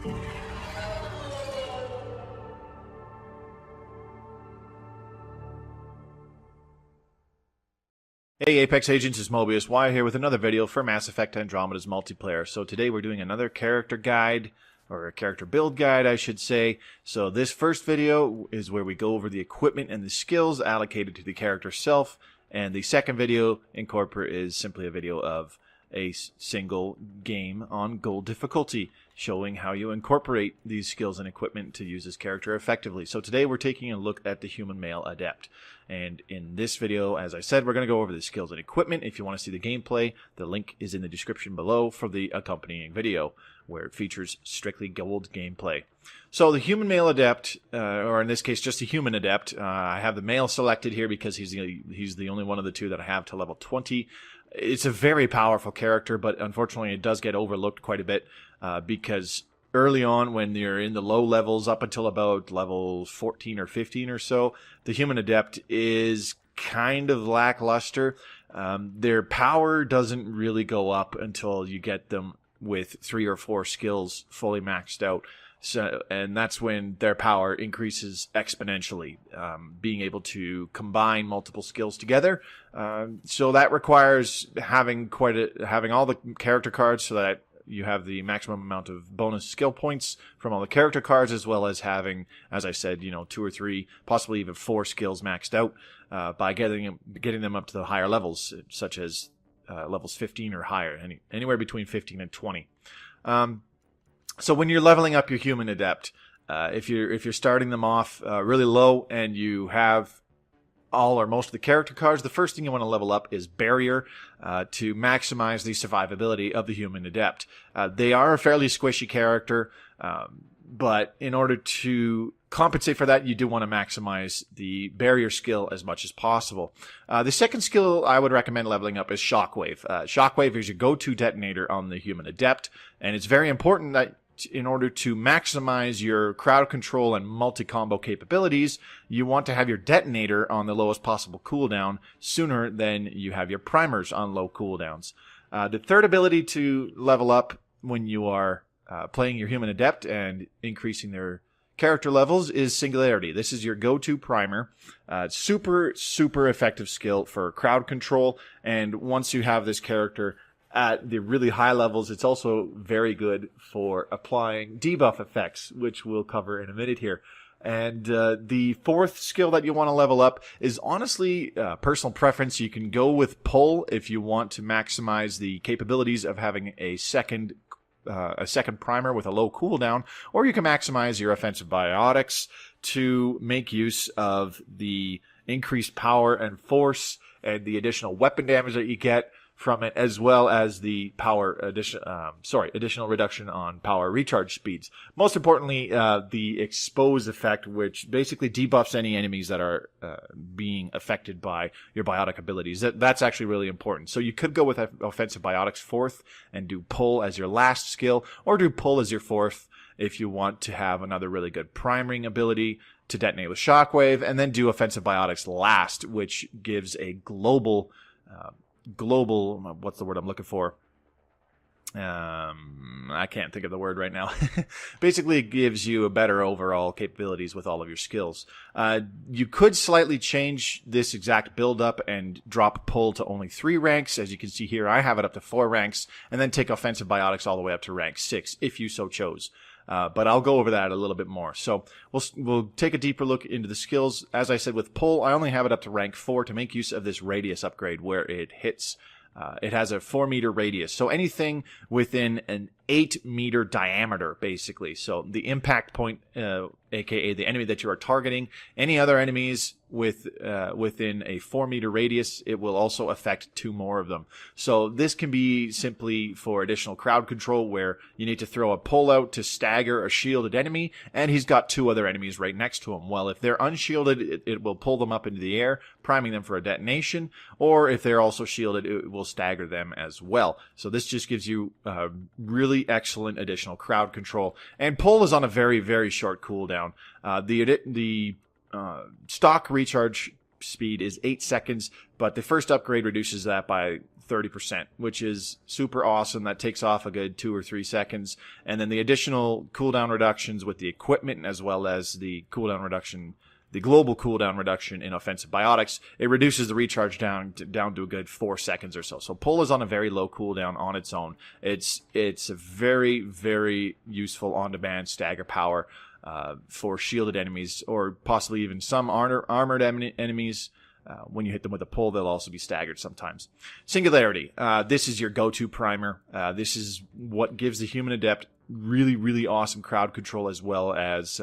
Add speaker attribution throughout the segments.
Speaker 1: Hey Apex Agents, it's Mobius. Why here with another video for Mass Effect Andromeda's multiplayer. So today we're doing another character guide, or a character build guide I should say. So this first video is where we go over the equipment and the skills allocated to the character self, and the second video is simply a video of a single game on gold difficulty, showing how you incorporate these skills and equipment to use this character effectively. So today we're taking a look at the Human Male Adept. And in this video, as I said, we're going to go over the skills and equipment. If you want to see the gameplay, the link is in the description below for the accompanying video, where it features strictly gold gameplay. So the Human Male Adept, or in this case just the Human Adept, I have the male selected here because he's the only one of the two that I have to level 20. It's a very powerful character, but unfortunately it does get overlooked quite a bit because early on when you're in the low levels up until about level 14 or 15 or so, the Human Adept is kind of lackluster. Their power doesn't really go up until you get them with 3 or 4 skills fully maxed out. So, and that's when their power increases exponentially, being able to combine multiple skills together. So that requires having all the character cards so that you have the maximum amount of bonus skill points from all the character cards, as well as having, as I said, 2 or 3, possibly even 4 skills maxed out by getting them up to the higher levels, such as levels 15 or higher, anywhere between 15 and 20. So when you're leveling up your Human Adept, if you're starting them off really low and you have all or most of the character cards, the first thing you want to level up is Barrier to maximize the survivability of the Human Adept. They are a fairly squishy character, but in order to compensate for that, you do want to maximize the Barrier skill as much as possible. The second skill I would recommend leveling up is Shockwave. Shockwave is your go-to detonator on the Human Adept, and it's very important that in order to maximize your crowd control and multi-combo capabilities, you want to have your detonator on the lowest possible cooldown sooner than you have your primers on low cooldowns. The third ability to level up when you are playing your Human Adept and increasing their character levels is Singularity. This is your go-to primer. Super effective skill for crowd control, and once you have this character at the really high levels, it's also very good for applying debuff effects, which we'll cover in a minute here. And the fourth skill that you want to level up is honestly personal preference. You can go with Pull if you want to maximize the capabilities of having a second primer with a low cooldown, or you can maximize your offensive biotics to make use of the increased power and force and the additional weapon damage that you get from it, as well as the additional reduction on power recharge speeds. Most importantly, the expose effect, which basically debuffs any enemies that are being affected by your biotic abilities. That's actually really important. So you could go with offensive biotics 4th and do Pull as your last skill, or do Pull as your 4th if you want to have another really good priming ability to detonate with Shockwave, and then do offensive biotics last, which gives a global, what's the word I'm looking for? I can't think of the word right now. Basically, it gives you a better overall capabilities with all of your skills. You could slightly change this exact build up and drop Pull to only 3 ranks. As you can see here, I have it up to 4 ranks, and then take offensive biotics all the way up to rank 6 if you so chose. But I'll go over that a little bit more. So we'll take a deeper look into the skills. As I said, with Pull, I only have it up to rank 4 to make use of this radius upgrade where it hits. It has a 4-meter radius, so anything within an 8-meter diameter, basically. So the impact point, aka the enemy that you are targeting, any other enemies within a 4-meter radius, it will also affect 2 more of them. So this can be simply for additional crowd control, where you need to throw a pull out to stagger a shielded enemy, and he's got 2 other enemies right next to him. Well, if they're unshielded, it will pull them up into the air, priming them for a detonation, or if they're also shielded, it will stagger them as well. So this just gives you really excellent additional crowd control. And Pull is on a very, very short cooldown. The stock recharge speed is 8 seconds, but the first upgrade reduces that by 30%, which is super awesome. That takes off a good 2 or 3 seconds. And then the additional cooldown reductions with the equipment, as well as the cooldown reduction, the global cooldown reduction in offensive biotics, it reduces the recharge down to a good 4 seconds or so. So pull is on a very low cooldown on its own. It's a very, very useful on-demand stagger power for shielded enemies, or possibly even some armored enemies. When you hit them with a pull, they'll also be staggered sometimes. Singularity. This is your go-to primer. This is what gives the Human Adept really, really awesome crowd control, as well as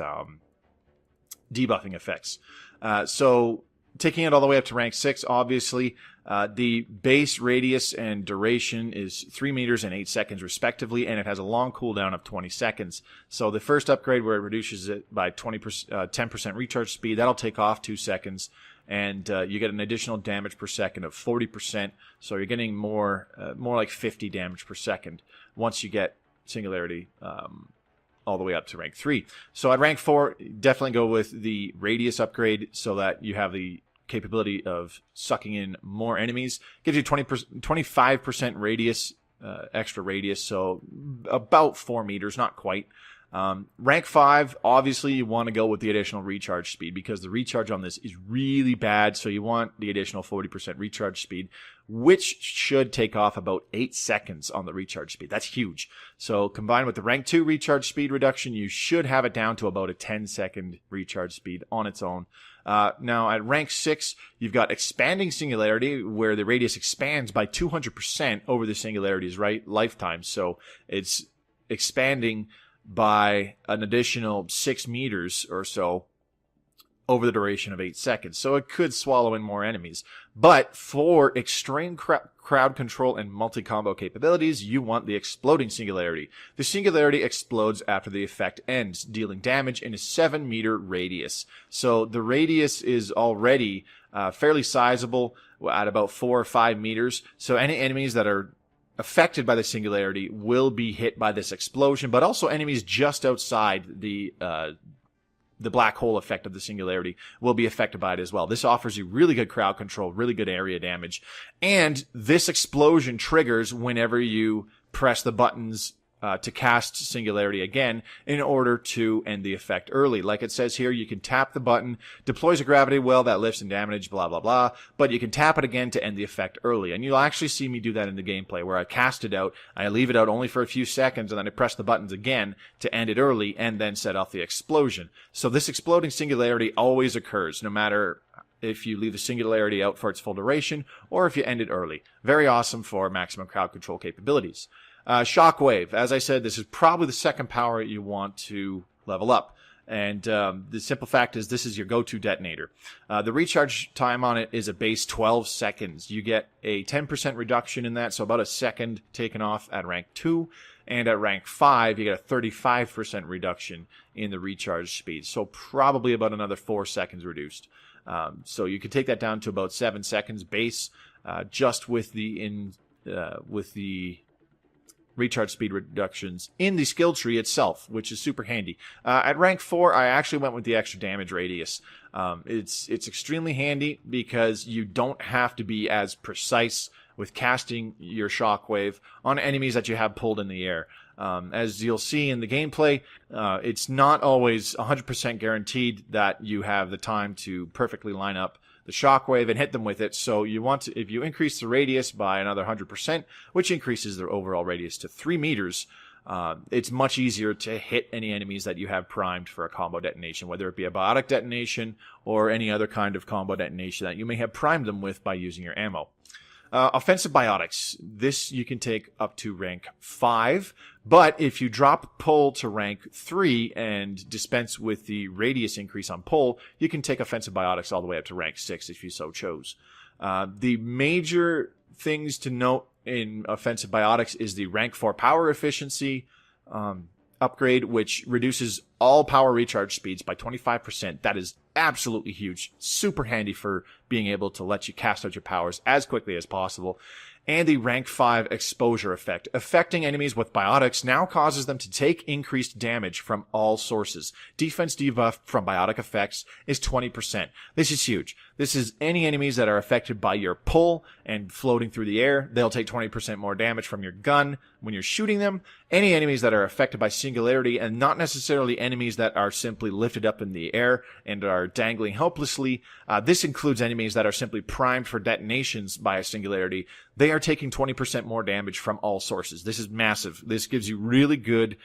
Speaker 1: debuffing effects. So taking it all the way up to rank 6, obviously, the base radius and duration is 3 meters and 8 seconds respectively, and it has a long cooldown of 20 seconds. So the first upgrade, where it reduces it by 10% recharge speed, that'll take off 2 seconds, and you get an additional damage per second of 40%. So you're getting more like 50 damage per second once you get Singularity all the way up to rank 3. So at rank 4, definitely go with the radius upgrade, so that you have the capability of sucking in more enemies. Gives you 25% radius, extra radius, so about 4 meters, not quite. Rank 5, obviously you want to go with the additional recharge speed, because the recharge on this is really bad, so you want the additional 40% recharge speed, which should take off about 8 seconds on the recharge speed. That's huge. So combined with the rank 2 recharge speed reduction, you should have it down to about a 10-second recharge speed on its own. Now at rank 6, you've got expanding singularity, where the radius expands by 200% over the singularity's lifetime. So it's expanding by an additional 6 meters or so over the duration of 8 seconds. So it could swallow in more enemies. But for extreme crowd control and multi-combo capabilities, you want the exploding singularity. The singularity explodes after the effect ends, dealing damage in a 7-meter radius. So the radius is already fairly sizable at about 4 or 5 meters. So any enemies that are affected by the singularity will be hit by this explosion, but also enemies just outside the black hole effect of the singularity will be affected by it as well. This offers you really good crowd control, really good area damage, and this explosion triggers whenever you press the buttons to cast Singularity again in order to end the effect early. Like it says here, you can tap the button, deploys a gravity well that lifts and damage, blah, blah, blah, but you can tap it again to end the effect early. And you'll actually see me do that in the gameplay, where I cast it out, I leave it out only for a few seconds, and then I press the buttons again to end it early, and then set off the explosion. So this exploding Singularity always occurs, no matter if you leave the Singularity out for its full duration, or if you end it early. Very awesome for maximum crowd control capabilities. Shockwave. As I said, this is probably the second power you want to level up. And the simple fact is, this is your go-to detonator. The recharge time on it is a base 12 seconds. You get a 10% reduction in that, so about a second taken off at rank 2. And at rank 5, you get a 35% reduction in the recharge speed. So probably about another 4 seconds reduced. So you could take that down to about 7 seconds base, just with the recharge speed reductions in the skill tree itself, which is super handy. At rank 4, I actually went with the extra damage radius. It's extremely handy because you don't have to be as precise with casting your shockwave on enemies that you have pulled in the air. As you'll see in the gameplay, it's not always 100% guaranteed that you have the time to perfectly line up the shockwave and hit them with it. So you want to, if you increase the radius by another 100%, which increases their overall radius to 3 meters, it's much easier to hit any enemies that you have primed for a combo detonation, whether it be a biotic detonation or any other kind of combo detonation that you may have primed them with by using your ammo. Offensive biotics. This you can take up to rank 5, but if you drop pull to rank 3 and dispense with the radius increase on pull, you can take offensive biotics all the way up to rank 6 if you so chose. The major things to note in offensive biotics is the rank 4 power efficiency upgrade, which reduces all power recharge speeds by 25%. That is absolutely huge. Super handy for being able to let you cast out your powers as quickly as possible. and the rank 5 exposure effect. Affecting enemies with biotics now causes them to take increased damage from all sources. Defense debuff from biotic effects is 20%. This is huge. This is any enemies that are affected by your pull and floating through the air. They'll take 20% more damage from your gun when you're shooting them. Any enemies that are affected by singularity, and not necessarily enemies that are simply lifted up in the air and are dangling helplessly. This includes enemies that are simply primed for detonations by a singularity. They are taking 20% more damage from all sources. This is massive. This gives you really good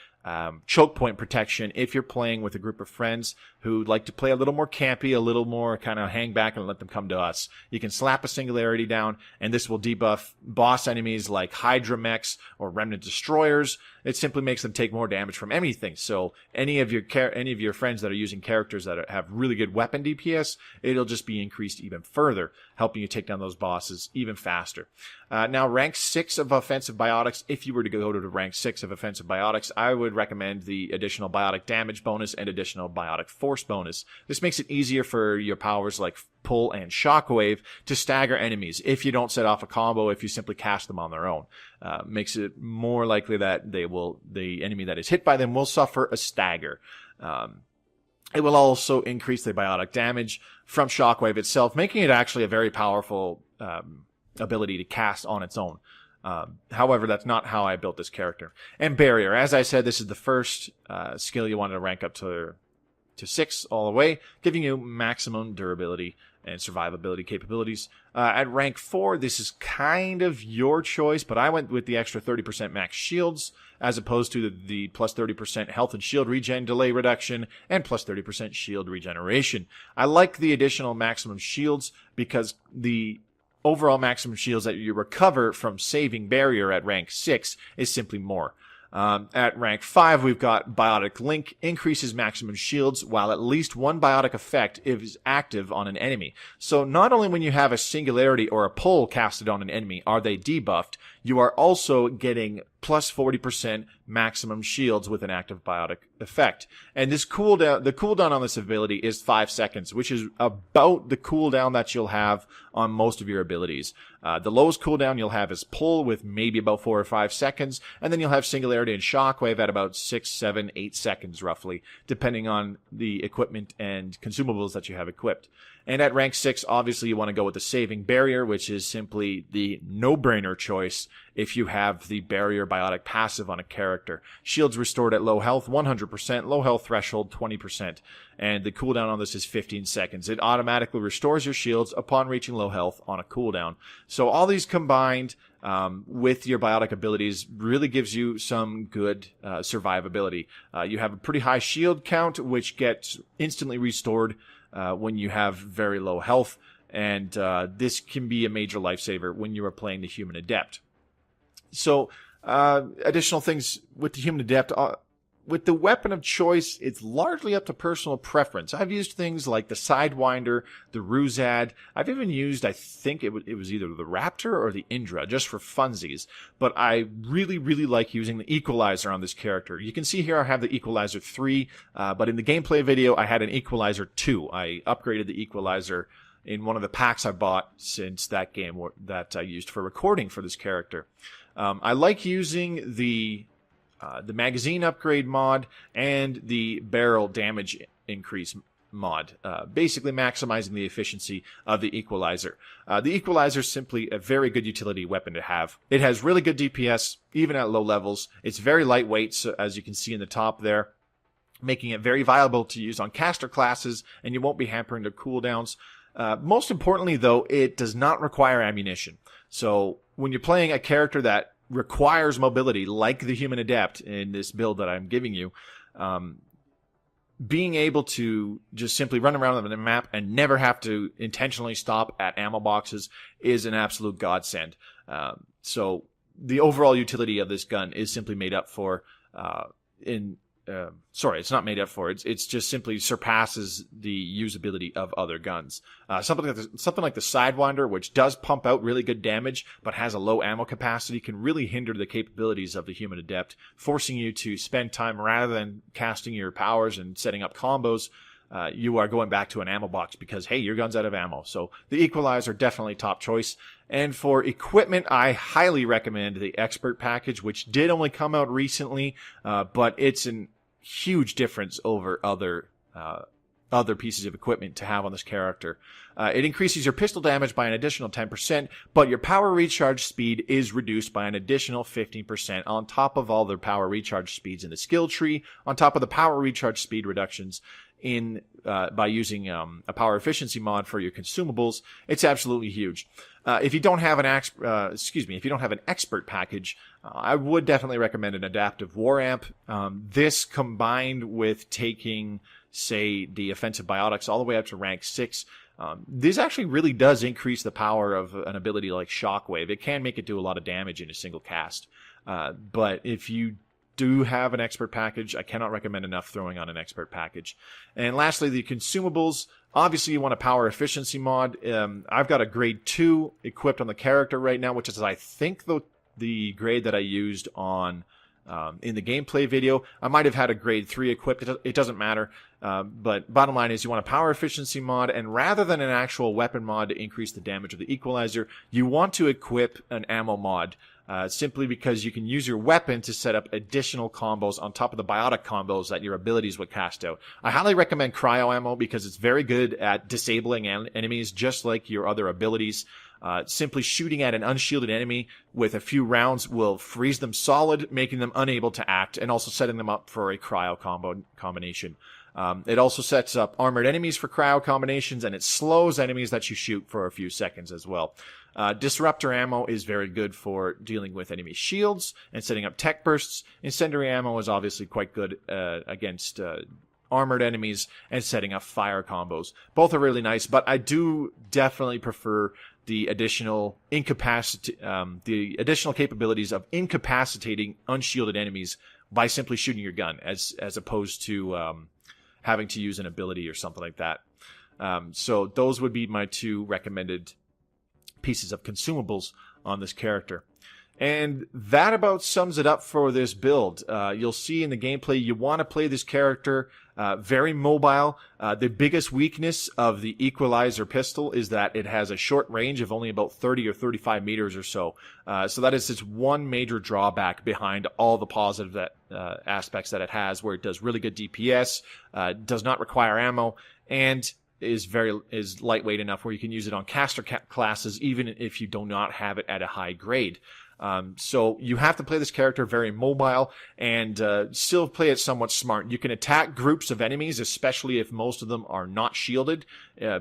Speaker 1: choke point protection if you're playing with a group of friends who like to play a little more campy, a little more kind of hang back and let them come to us. You can slap a singularity down, and this will debuff boss enemies like Hydra mechs or Remnant Destroyers. It simply makes them take more damage from anything. So any of your friends that are using characters that have really good weapon DPS, it'll just be increased even further, helping you take down those bosses even faster. Now, rank 6 of offensive biotics. If you were to go to rank 6 of offensive biotics, I would recommend the additional biotic damage bonus and additional biotic force bonus. This makes it easier for your powers like pull and shockwave to stagger enemies if you don't set off a combo, if you simply cast them on their own. Makes it more likely that the enemy that is hit by them will suffer a stagger. It will also increase the biotic damage from shockwave itself, making it actually a very powerful ability to cast on its own. However, that's not how I built this character. And barrier, as I said, this is the first skill you want to rank up to 6 all the way, giving you maximum durability and survivability capabilities. At rank 4, this is kind of your choice, but I went with the extra 30% max shields as opposed to the plus 30% health and shield regen delay reduction and plus 30% shield regeneration. I like the additional maximum shields because the overall maximum shields that you recover from saving barrier at rank 6 is simply more. At rank 5, we've got Biotic Link, increases maximum shields while at least one biotic effect is active on an enemy. So not only when you have a singularity or a pull casted on an enemy are they debuffed, you are also getting plus 40% maximum shields with an active biotic effect. And this cooldown, the cooldown on this ability is 5 seconds, which is about the cooldown that you'll have on most of your abilities. The lowest cooldown you'll have is pull with maybe about 4 or 5 seconds, and then you'll have singularity and shockwave at about 6, 7, 8 seconds roughly, depending on the equipment and consumables that you have equipped. And at rank 6, obviously you want to go with the saving barrier, which is simply the no-brainer choice if you have the barrier biotic passive on a character. Shields restored at low health, 100%, low health threshold, 20%. And the cooldown on this is 15 seconds. It automatically restores your shields upon reaching low health on a cooldown. So all these combined with your biotic abilities really gives you some good survivability. You have a pretty high shield count, which gets instantly restored when you have very low health, and this can be a major lifesaver when you are playing the Human Adept. So, additional things with the Human Adept. With the weapon of choice, it's largely up to personal preference. I've used things like the Sidewinder, the Ruzad. I've even used, I think it was either the Raptor or the Indra, just for funsies. But I really, really like using the Equalizer on this character. You can see here I have the Equalizer 3, but in the gameplay video I had an Equalizer 2. I upgraded the Equalizer in one of the packs I bought since that game that I used for recording for this character. I like using the magazine upgrade mod and the barrel damage increase mod, basically maximizing the efficiency of the Equalizer. The Equalizer is simply a very good utility weapon to have. It has really good DPS, even at low levels. It's very lightweight, so as you can see in the top there, making it very viable to use on caster classes, and you won't be hampering their cooldowns. Most importantly, though, it does not require ammunition. So when you're playing a character that requires mobility, like the Human Adept in this build that I'm giving you, being able to just simply run around on the map and never have to intentionally stop at ammo boxes is an absolute godsend. So the overall utility of this gun is simply made up for it's not made up for. It's just simply surpasses the usability of other guns. Something like the Sidewinder, which does pump out really good damage but has a low ammo capacity, can really hinder the capabilities of the Human Adept, forcing you to spend time rather than casting your powers and setting up combos. you are going back to an ammo box because, hey, your gun's out of ammo. So the equalizer definitely top choice. And for equipment, I highly recommend the expert package, which did only come out recently, but it's a huge difference over other pieces of equipment to have on this character. It increases your pistol damage by an additional 10%, but your power recharge speed is reduced by an additional 15% on top of all their power recharge speeds in the skill tree, on top of the power recharge speed reductions in by using a power efficiency mod for your consumables. It's absolutely huge. If you don't have an expert package, I would definitely recommend an adaptive war amp. This combined with taking, say, the offensive biotics all the way up to rank 6, this actually really does increase the power of an ability like Shockwave. It can make it do a lot of damage in a single cast. But if you do have an expert package, I cannot recommend enough throwing on an expert package. And lastly, the consumables. Obviously, you want a power efficiency mod. I've got a grade 2 equipped on the character right now, which is, I think, the grade that I used on in the gameplay video. I might have had a grade 3 equipped. It doesn't matter. But bottom line is you want a power efficiency mod, and rather than an actual weapon mod to increase the damage of the equalizer, you want to equip an ammo mod. Simply because you can use your weapon to set up additional combos on top of the biotic combos that your abilities would cast out. I highly recommend cryo ammo because it's very good at disabling enemies just like your other abilities. Simply shooting at an unshielded enemy with a few rounds will freeze them solid, making them unable to act, and also setting them up for a cryo combination. It also sets up armored enemies for cryo combinations, and it slows enemies that you shoot for a few seconds as well. Disruptor ammo is very good for dealing with enemy shields and setting up tech bursts. Incendiary ammo is obviously quite good against armored enemies and setting up fire combos. Both are really nice, but I do definitely prefer the additional capabilities of incapacitating unshielded enemies by simply shooting your gun, as opposed to having to use an ability or something like that. So those would be my 2 recommended pieces of consumables on this character. And that about sums it up for this build. You'll see in the gameplay you want to play this character very mobile. The biggest weakness of the equalizer pistol is that it has a short range of only about 30 or 35 meters or so. So that is its one major drawback behind all the positive aspects that it has, where it does really good DPS, does not require ammo, and is lightweight enough where you can use it on caster classes even if you do not have it at a high grade. So you have to play this character very mobile and still play it somewhat smart. You can attack groups of enemies, especially if most of them are not shielded,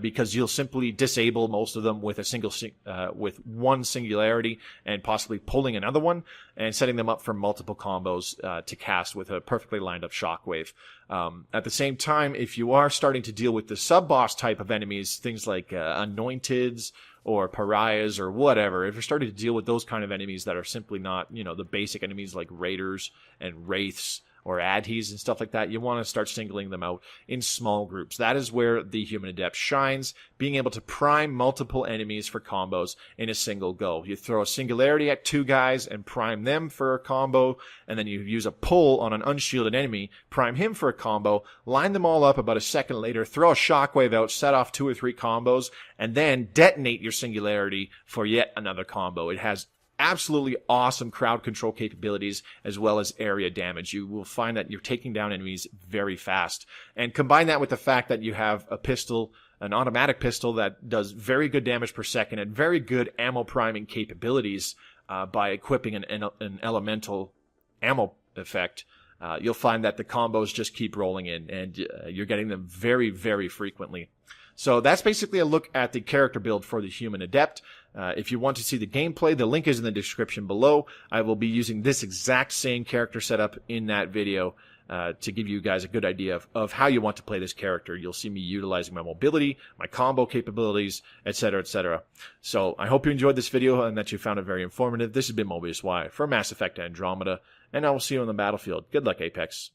Speaker 1: because you'll simply disable most of them with with one singularity and possibly pulling another one and setting them up for multiple combos to cast with a perfectly lined up shockwave. At the same time, if you are starting to deal with the sub-boss type of enemies, things like anointeds or pariahs or whatever, if you're starting to deal with those kind of enemies that are simply not, the basic enemies like raiders and wraiths or adhis and stuff like that, you want to start singling them out in small groups. That is where the Human Adept shines, being able to prime multiple enemies for combos in a single go. You throw a singularity at 2 guys and prime them for a combo, and then you use a pull on an unshielded enemy, prime him for a combo, line them all up about a second later, throw a shockwave out, set off 2 or 3 combos, and then detonate your singularity for yet another combo. It has absolutely awesome crowd control capabilities as well as area damage. You will find that you're taking down enemies very fast. And combine that with the fact that you have a pistol, an automatic pistol that does very good damage per second and very good ammo priming capabilities by equipping an elemental ammo effect. You'll find that the combos just keep rolling in and you're getting them very, very frequently. So that's basically a look at the character build for the Human Adept. If you want to see the gameplay, the link is in the description below. I will be using this exact same character setup in that video to give you guys a good idea of how you want to play this character. You'll see me utilizing my mobility, my combo capabilities, etc., etc. So I hope you enjoyed this video and that you found it very informative. This has been Mobius Y for Mass Effect Andromeda, and I will see you on the battlefield. Good luck, Apex.